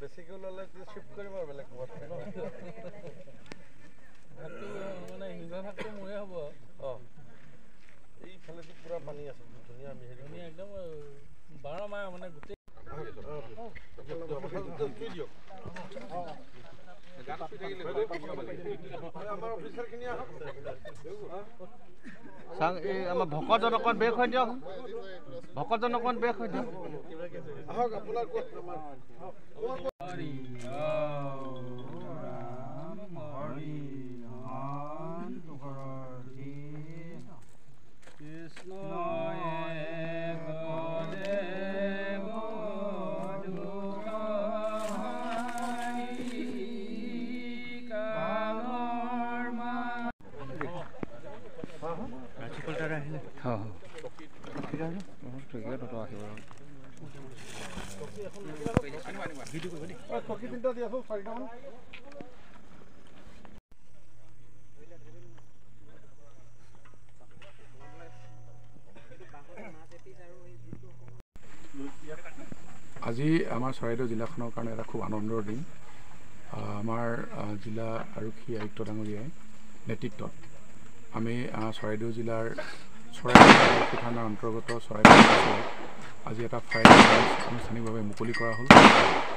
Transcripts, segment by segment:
বেছিকৈ ল'লে শিফ্ট কৰিব আৰু বেলেগ ক'ৰবাত মানে সিজা থাকটো মোৰে হ'ব এইফালেতো পুৰা পানী আছে ধুনীয়া আমি হেৰি একদম 12 মাহ মানে গোটেই আমাৰ অফিচাৰখিনি আহক আমাৰ ভকতজন অকণ বেগ হৈ দিয়ক ভকতজন অকণ বেগ হৈ দিয়ক আহক আপোনাৰ ক'ত কৃষ্ণ আজি আমাৰ চৰাইদেউ জিলাখনৰ কাৰণে এটা খুব আনন্দৰ দিন আমাৰ জিলা আৰক্ষী আয়ুক্ত ডাঙৰীয়াই নেতৃত্বত আমি চৰাইদেউ জিলাৰ চৰাইদেউ আৰক্ষী থানাৰ অন্তৰ্গত চৰাইদেউ আজি এটা ফায়াৰিং ৰেঞ্জ আনুষ্ঠানিকভাৱে মুকলি কৰা হ'ল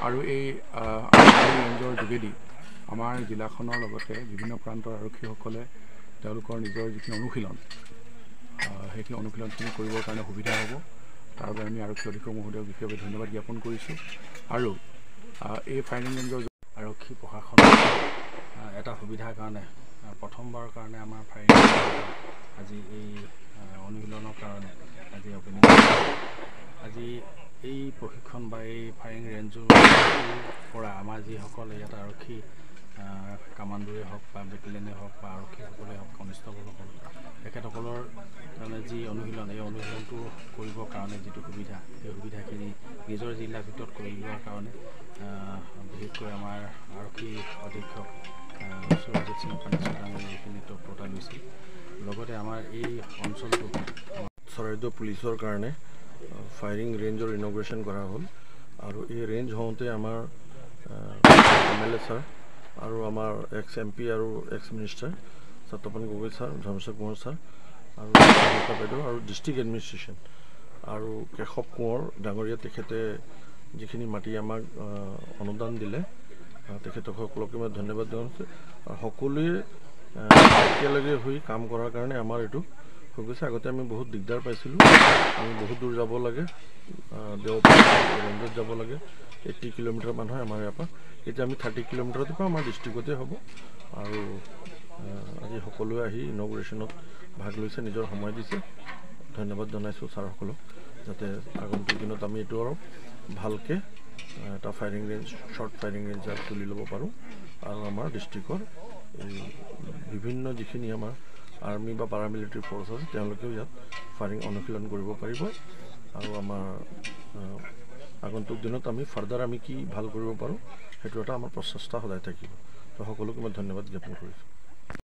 আৰু এই ৰেঞ্জৰ যোগেদি আমাৰ জিলাখনৰ লগতে বিভিন্ন প্ৰান্তৰ আৰক্ষীসকলে তেওঁলোকৰ নিজৰ যিখিনি অনুশীলন সেইখিনি অনুশীলনখিনি কৰিবৰ কাৰণে সুবিধা হ'ব তাৰ বাবে আমি আৰক্ষী অধীক্ষক মহোদয়ক বিশেষভাৱে ধন্যবাদ জ্ঞাপন কৰিছোঁ আৰু এই ফায়াৰিং ৰেঞ্জৰ আৰক্ষী প্ৰশাসনৰ এটা সুবিধাৰ কাৰণে প্ৰথমবাৰৰ কাৰণে আমাৰ ফায়াৰিং আজি এই অনুশীলনৰ কাৰণে আজি অপেনিং আজি এই প্ৰশিক্ষণ বা এই ফায়াৰিং ৰেঞ্জৰ পৰা আমাৰ যিসকল ইয়াত আৰক্ষী কামাণ্ডোৰে হওক বা বেটেলিয়নে হওক বা আৰক্ষীসকলে হওক কনিষ্টবলসকল তেখেতসকলৰ কাৰণে যি অনুশীলন এই অনুশীলনটো কৰিবৰ কাৰণে যিটো সুবিধা সেই সুবিধাখিনি নিজৰ জিলাৰ ভিতৰত কৰি লোৱাৰ কাৰণে বিশেষকৈ আমাৰ আৰক্ষী অধীক্ষক সুৰজিত সিং পাণ্ডে ডাঙৰীয়াই এইখিনি তৎপৰতা লৈছিল লগতে আমাৰ এই অঞ্চলটো চৰাইদেউ পুলিচৰ কাৰণে ফায়াৰিং ৰেঞ্জৰ ইনগ্ৰেশ্যন কৰা হ'ল আৰু এই ৰেঞ্জ হওঁতে আমাৰ MLA ছাৰ আৰু আমাৰ এক্স MP আৰু ex minister Satyapan Gogoi sir Dharmeswar Kumar sir আৰু বাইদেউ আৰু ডিষ্ট্ৰিক্ট এডমিনিষ্ট্ৰেশ্যন আৰু কেশৱ কোঁৱৰ ডাঙৰীয়া তেখেতে যিখিনি মাটি আমাক অনুদান দিলে তেখেতসকলকে মই ধন্যবাদ জনাইছোঁ আৰু সকলোৱে একেলগে হৈ কাম কৰাৰ কাৰণে আমাৰ এইটো হৈ গৈছে আগতে আমি বহুত দিগদাৰ পাইছিলোঁ আমি বহুত দূৰ যাব লাগে দেওপাৰ ৰেঞ্জত যাব লাগে 80 কিলোমিটাৰ মান হয় আমাৰ ইয়াৰ পৰা এতিয়া আমি 30 কিলোমিটাৰতে পাওঁ আমাৰ ডিষ্ট্ৰিক্টতে হ'ব আৰু আজি সকলোৱে আহি ইনগ্ৰেশ্যনত ভাগ লৈছে নিজৰ সময় দিছে ধন্যবাদ জনাইছোঁ ছাৰসকলক যাতে আগন্তুক দিনত আমি এইটো আৰু ভালকৈ এটা firing range short firing range তুলি ল'ব পাৰোঁ আৰু আমাৰ ডিষ্ট্ৰিক্টৰ বিভিন্ন যিখিনি আমাৰ আৰ্মি বা পাৰামিলিটাৰী ফ'ৰ্চ আছে তেওঁলোকেও ইয়াত ফায়াৰিং অনুশীলন কৰিব পাৰিব আৰু আমাৰ আগন্তুক দিনত আমি ফাৰ্দাৰ আমি কি ভাল কৰিব পাৰোঁ সেইটো এটা আমাৰ প্ৰচেষ্টা সদায় থাকিব তো সকলোকে মই ধন্যবাদ জ্ঞাপন কৰিছোঁ।